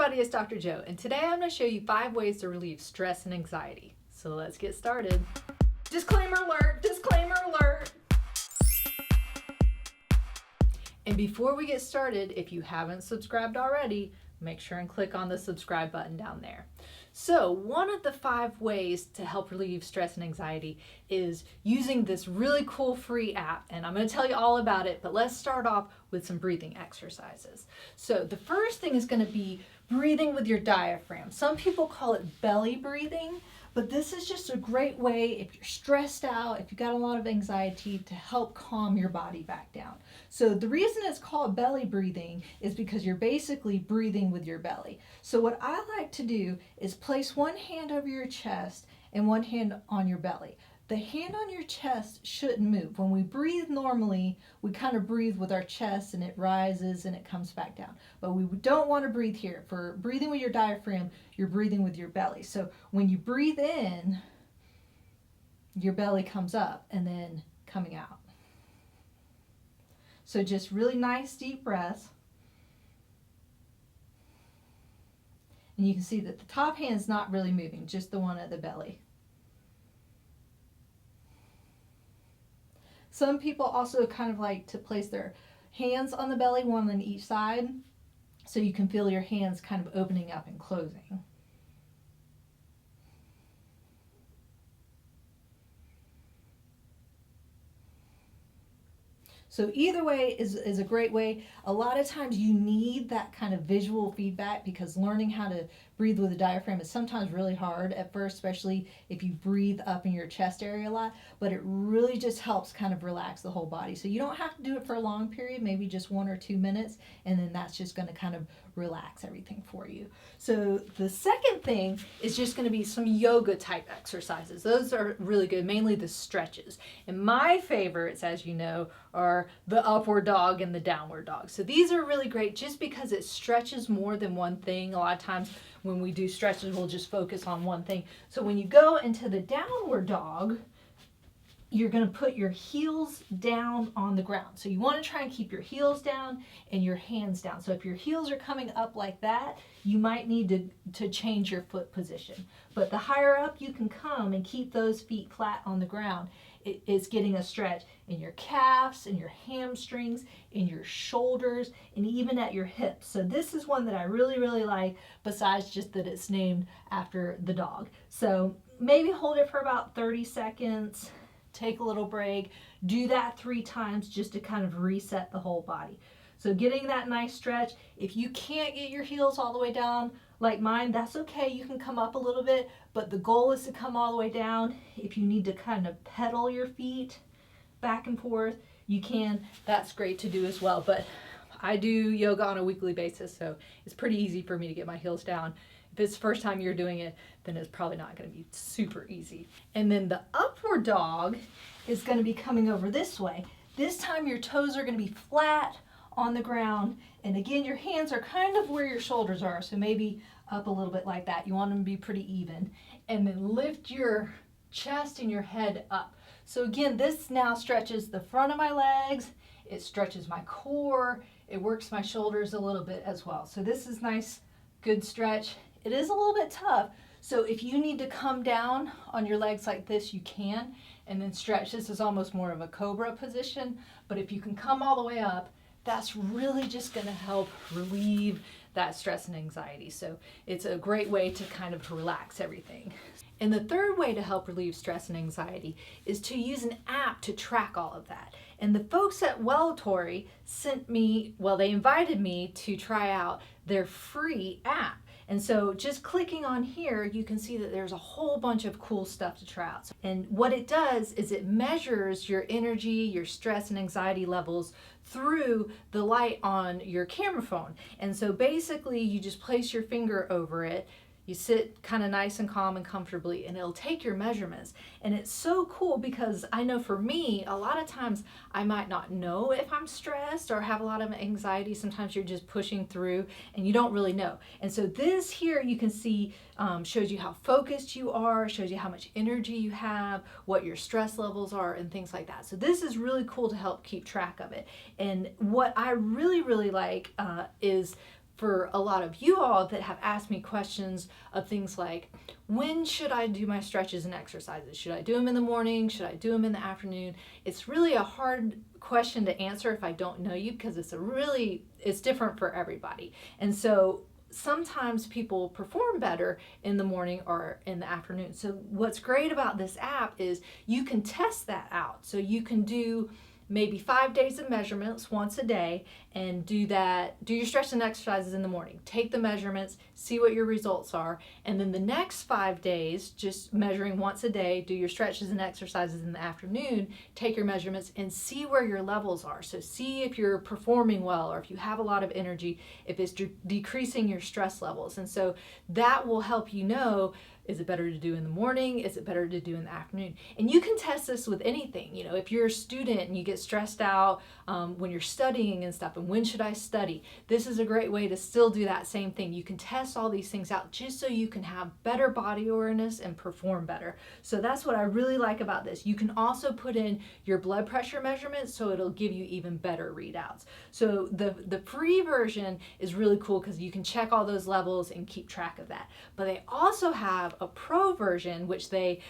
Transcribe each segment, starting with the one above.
everybody, it's Dr. Joe, and today I'm going to show you 5 ways to relieve stress and anxiety. So let's get started. Disclaimer alert, disclaimer alert. And before we get started, if you haven't subscribed already, make sure and click on the subscribe button down there. So one of the 5 ways to help relieve stress and anxiety is using this really cool free app, and I'm going to tell you all about it, but let's start off with some breathing exercises. So the first thing is going to be breathing with your diaphragm. Some people call it belly breathing, but this is just a great way if you're stressed out, if you've got a lot of anxiety, to help calm your body back down. So the reason it's called belly breathing is because you're basically breathing with your belly. So what I like to do is place one hand over your chest and one hand on your belly. The hand on your chest shouldn't move. When we breathe normally, we kind of breathe with our chest and it rises and it comes back down. But we don't want to breathe here. For breathing with your diaphragm, you're breathing with your belly. So when you breathe in, your belly comes up and then coming out. So just really nice deep breaths. And you can see that the top hand's not really moving, just the one at the belly. Some people also kind of like to place their hands on the belly, one on each side, so you can feel your hands kind of opening up and closing. So either way is a great way. A lot of times you need that kind of visual feedback because learning how to breathe with the diaphragm is sometimes really hard at first, especially if you breathe up in your chest area a lot, but it really just helps kind of relax the whole body. So you don't have to do it for a long period, maybe just 1 or 2 minutes, and then that's just going to kind of relax everything for you. So the second thing is just going to be some yoga type exercises. Those are really good, mainly the stretches. And my favorites, as you know, are the upward dog and the downward dog. So these are really great just because it stretches more than one thing. A lot of times when we do stretches, we'll just focus on one thing. So when you go into the downward dog, you're going to put your heels down on the ground. So you want to try and keep your heels down and your hands down. So if your heels are coming up like that, you might need to change your foot position. But the higher up you can come and keep those feet flat on the ground, it's getting a stretch in your calves, in your hamstrings, in your shoulders, and even at your hips. So this is one that I really, really like, besides just that it's named after the dog. So maybe hold it for about 30 seconds, take a little break, do that 3 times just to kind of reset the whole body. So getting that nice stretch. If you can't get your heels all the way down like mine, that's okay. You can come up a little bit, but the goal is to come all the way down. If you need to kind of pedal your feet back and forth, you can. That's great to do as well. But I do yoga on a weekly basis, so it's pretty easy for me to get my heels down. If it's the first time you're doing it, then it's probably not going to be super easy. And then the upward dog is going to be coming over this way. This time your toes are going to be flat on the ground, and again your hands are kind of where your shoulders are, so maybe up a little bit like that. You want them to be pretty even, and then lift your chest and your head up. So again, this now stretches the front of my legs, it stretches my core, it works my shoulders a little bit as well. So this is nice, good stretch. It is a little bit tough, so if you need to come down on your legs like this, you can, and then stretch. This is almost more of a cobra position, but if you can come all the way up, that's really just going to help relieve that stress and anxiety. So it's a great way to kind of relax everything. And the third way to help relieve stress and anxiety is to use an app to track all of that. And the folks at Welltory they invited me to try out their free app. And so just clicking on here, you can see that there's a whole bunch of cool stuff to try out. And what it does is it measures your energy, your stress and anxiety levels through the light on your camera phone. And so basically you just place your finger over it, you sit kind of nice and calm and comfortably, and it'll take your measurements. And it's so cool because I know for me, a lot of times I might not know if I'm stressed or have a lot of anxiety. Sometimes you're just pushing through and you don't really know. And so this here you can see shows you how focused you are, shows you how much energy you have, what your stress levels are, and things like that. So this is really cool to help keep track of it. And what I really, really like is for a lot of you all that have asked me questions of things like, when should I do my stretches and exercises? Should I do them in the morning? Should I do them in the afternoon? It's really a hard question to answer if I don't know you, because it's different for everybody. And so sometimes people perform better in the morning or in the afternoon. So what's great about this app is you can test that out. So you can do maybe 5 days of measurements once a day and do your stretch and exercises in the morning. Take the measurements, see what your results are, and then the next 5 days, just measuring once a day, do your stretches and exercises in the afternoon, take your measurements and see where your levels are. So see if you're performing well, or if you have a lot of energy, if it's decreasing your stress levels. And so that will help you know, is it better to do in the morning? Is it better to do in the afternoon? And you can test this with anything. You know, if you're a student and you get stressed out when you're studying and stuff, and when should I study? This is a great way to still do that same thing. You can test all these things out just so you can have better body awareness and perform better. So that's what I really like about this. You can also put in your blood pressure measurements, so it'll give you even better readouts. So the free version is really cool because you can check all those levels and keep track of that. But they also have a pro version, which they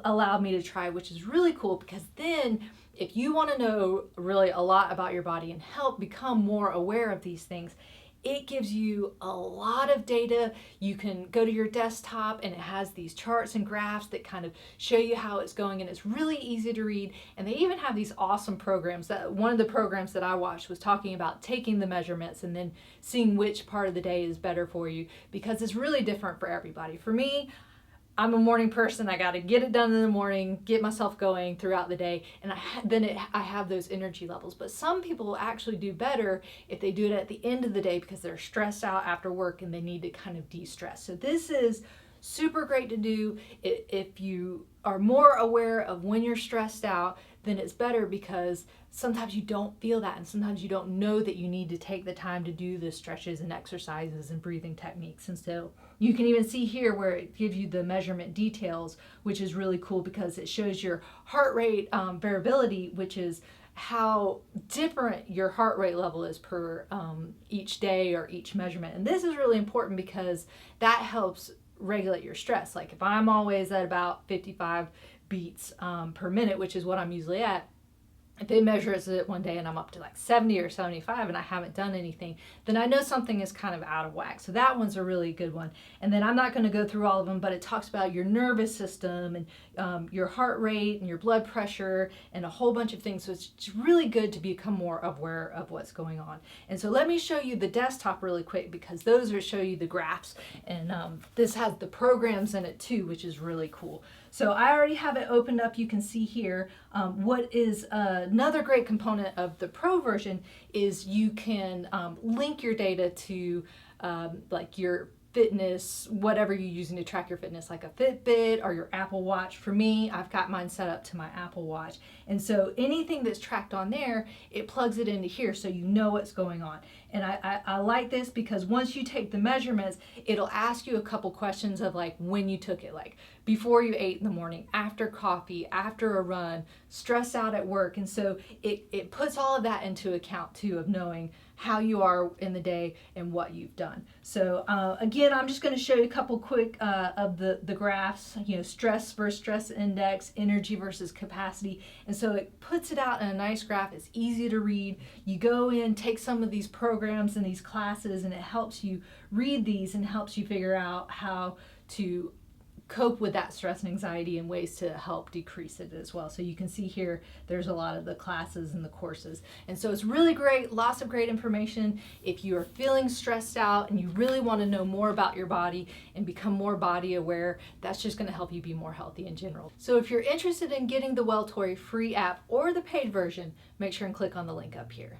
allowed me to try, which is really cool, because then if you want to know really a lot about your body and help become more aware of these things, it gives you a lot of data. You can go to your desktop and it has these charts and graphs that kind of show you how it's going, and it's really easy to read. And they even have these awesome programs. One of the programs that I watched was talking about taking the measurements and then seeing which part of the day is better for you, because it's really different for everybody. For me, I'm a morning person. I got to get it done in the morning, get myself going throughout the day, and I have those energy levels. But some people will actually do better if they do it at the end of the day, because they're stressed out after work and they need to kind of de-stress. So this is super great to do if you are more aware of when you're stressed out. Then it's better, because sometimes you don't feel that, and sometimes you don't know that you need to take the time to do the stretches and exercises and breathing techniques. And so you can even see here where it gives you the measurement details, which is really cool because it shows your heart rate variability, which is how different your heart rate level is per each day or each measurement. And this is really important because that helps regulate your stress. Like if I'm always at about 55 beats per minute, which is what I'm usually at, if they measure it one day and I'm up to like 70 or 75 and I haven't done anything, then I know something is kind of out of whack. So that one's a really good one. And then I'm not going to go through all of them, but it talks about your nervous system and your heart rate and your blood pressure and a whole bunch of things. So it's really good to become more aware of what's going on. And so let me show you the desktop really quick, because those show you the graphs, and this has the programs in it too, which is really cool. So I already have it opened up. You can see here what is another great component of the Pro version is you can link your data to like your fitness, whatever you're using to track your fitness, like a Fitbit or your Apple Watch. For me, I've got mine set up to my Apple Watch. And so anything that's tracked on there, it plugs it into here so you know what's going on. And I like this because once you take the measurements, it'll ask you a couple questions of like when you took it, like before you ate in the morning, after coffee, after a run, stressed out at work. And so it puts all of that into account too, of knowing how you are in the day and what you've done. So again, I'm just going to show you a couple quick of the graphs, you know, stress versus stress index, energy versus capacity. And so it puts it out in a nice graph. It's easy to read. You go in, take some of these programs and these classes, and it helps you read these and helps you figure out how to cope with that stress and anxiety and ways to help decrease it as well. So you can see here, there's a lot of the classes and the courses. And so it's really great, lots of great information. If you are feeling stressed out and you really want to know more about your body and become more body aware, that's just going to help you be more healthy in general. So if you're interested in getting the Welltory free app or the paid version, make sure and click on the link up here.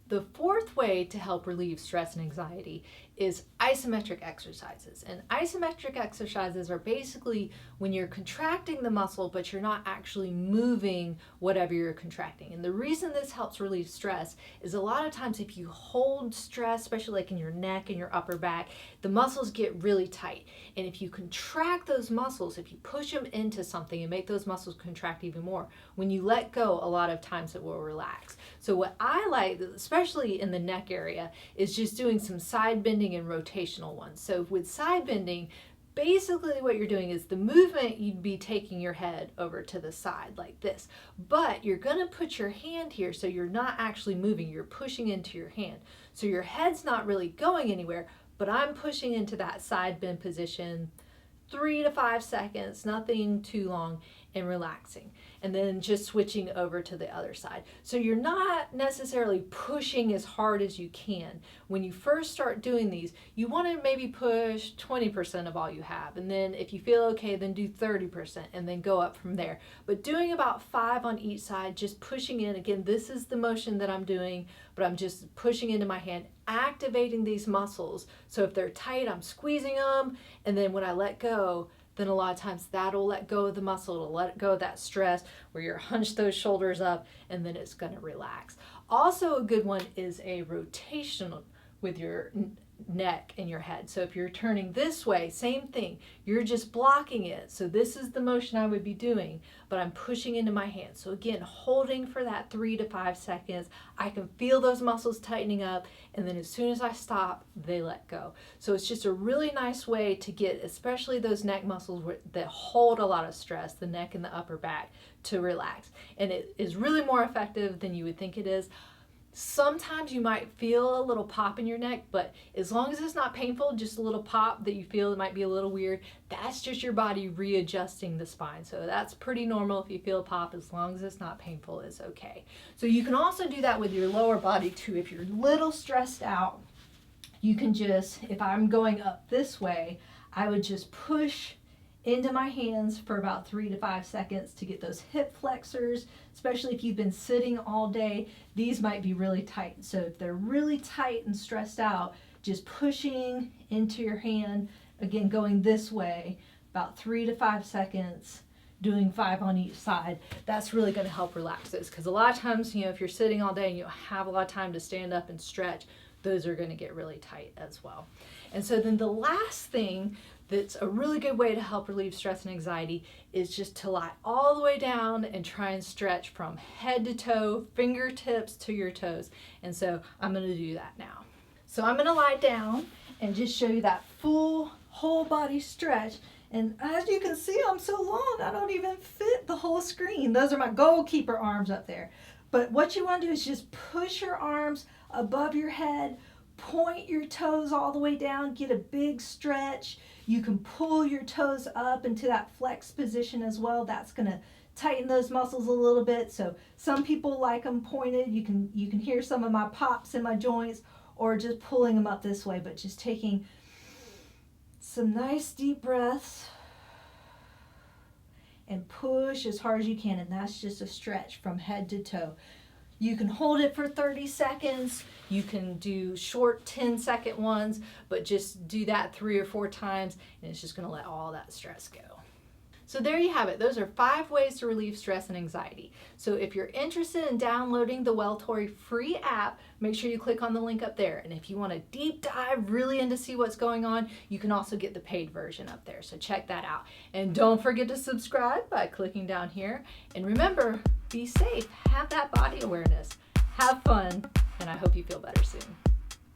The fourth way to help relieve stress and anxiety is isometric exercises. And isometric exercises are basically when you're contracting the muscle, but you're not actually moving whatever you're contracting. And the reason this helps relieve stress is a lot of times if you hold stress, especially like in your neck and your upper back, the muscles get really tight. And if you contract those muscles, if you push them into something and make those muscles contract even more, when you let go, a lot of times it will relax. So what I like, especially in the neck area, is just doing some side bending and rotational ones. So with side bending, basically what you're doing is the movement, you'd be taking your head over to the side like this, but you're going to put your hand here so you're not actually moving, you're pushing into your hand. So your head's not really going anywhere, but I'm pushing into that side bend position 3 to 5 seconds, nothing too long, and relaxing. And then just switching over to the other side. So you're not necessarily pushing as hard as you can. When you first start doing these, you want to maybe push 20% of all you have. And then if you feel okay, then do 30% and then go up from there. But doing about 5 on each side, just pushing in. Again, this is the motion that I'm doing, but I'm just pushing into my hand, activating these muscles. So if they're tight, I'm squeezing them. And then when I let go, then a lot of times that'll let go of the muscle, it'll let go of that stress where you're hunched those shoulders up, and then it's going to relax. Also a good one is a rotational with your neck and your head. So if you're turning this way, same thing, you're just blocking it. So this is the motion I would be doing, but I'm pushing into my hand. So again, holding for that 3 to 5 seconds, I can feel those muscles tightening up, and then as soon as I stop, they let go. So it's just a really nice way to get, especially those neck muscles that hold a lot of stress, the neck and the upper back, to relax. And it is really more effective than you would think it is. Sometimes you might feel a little pop in your neck, but as long as it's not painful, just a little pop that you feel that might be a little weird, that's just your body readjusting the spine. So that's pretty normal if you feel a pop, as long as it's not painful, it's okay. So you can also do that with your lower body too. If you're a little stressed out, you can just, if I'm going up this way, I would just push into my hands for about 3 to 5 seconds to get those hip flexors, especially if you've been sitting all day. These might be really tight. So if they're really tight and stressed out, just pushing into your hand, again, going this way, about 3 to 5 seconds, doing 5 on each side. That's really going to help relax this, because a lot of times, if you're sitting all day and you don't have a lot of time to stand up and stretch, those are going to get really tight as well. And so then the last thing that's a really good way to help relieve stress and anxiety is just to lie all the way down and try and stretch from head to toe, fingertips to your toes. And so I'm going to do that now. So I'm going to lie down and just show you that full whole body stretch. And as you can see, I'm so long, I don't even fit the whole screen. Those are my goalkeeper arms up there. But what you want to do is just push your arms above your head, point your toes all the way down, get a big stretch. You can pull your toes up into that flex position as well. That's going to tighten those muscles a little bit. So some people like them pointed. You can hear some of my pops in my joints, or just pulling them up this way, but just taking some nice deep breaths and push as hard as you can. And that's just a stretch from head to toe. You can hold it for 30 seconds. You can do short 10-second ones, but just do that 3 or 4 times, and it's just going to let all that stress go. So there you have it. Those are 5 ways to relieve stress and anxiety. So if you're interested in downloading the Welltory free app, make sure you click on the link up there. And if you want to deep dive really in to see what's going on, you can also get the paid version up there. So check that out. And don't forget to subscribe by clicking down here. And remember, be safe, have that body awareness, have fun, and I hope you feel better soon.